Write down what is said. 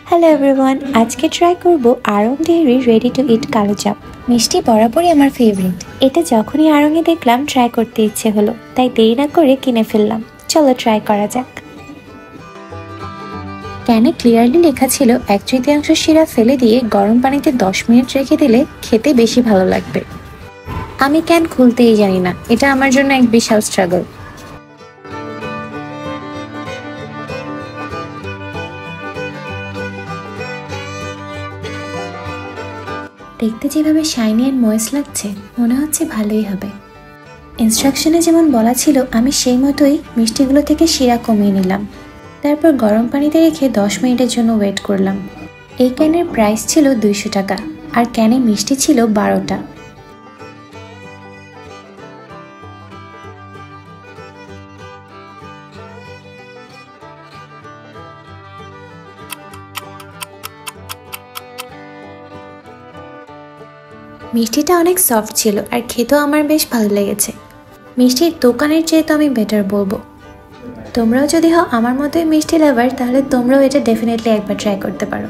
Hello everyone, আজকে try করব আড়ং ডেইরি রেডি টু ইট কালো চাপ। মিষ্টি বরাবরই আমার ফেভারিট। এটা যখনই আড়ংয়ে দেখলাম ট্রাই করতে ইচ্ছে হলো, তাই দেরি না করে কিনে ফেললাম। চলো ট্রাই করা যাক। ক্যানে ক্লিয়ারলি লেখা ছিল 1/3 শিরা ফেলে দিয়ে গরম পানিতে 10 মিনিট রেখে দিলে খেতে বেশি ভালো লাগবে। আমি ক্যান খুলতেই জানি না, এটা আমার জন্য এক বিশাল স্ট্রাগল। দেখতে যেভাবে শাইনি অ্যান্ড ময়েস্ট লাগছে, মনে হচ্ছে ভালোই হবে। ইনস্ট্রাকশনে যেমন বলা ছিল আমি সেই মতোই মিষ্টিগুলো থেকে শিরা কমিয়ে নিলাম। তারপর গরম পানিতে রেখে 10 মিনিটের জন্য ওয়েট করলাম। এই ক্যানের প্রাইস ছিল 200 টাকা, আর ক্যানে মিষ্টি ছিল 12টা। মিষ্টিটা অনেক সফট ছিল আর খেতেও আমার বেশ ভালো লেগেছে। মিষ্টির দোকানের চেয়ে তো আমি বেটার বলবো। তোমরাও যদি হও আমার মতোই মিষ্টি লাভার, তাহলে তোমরাও এটা ডেফিনেটলি একবার ট্রাই করতে পারো।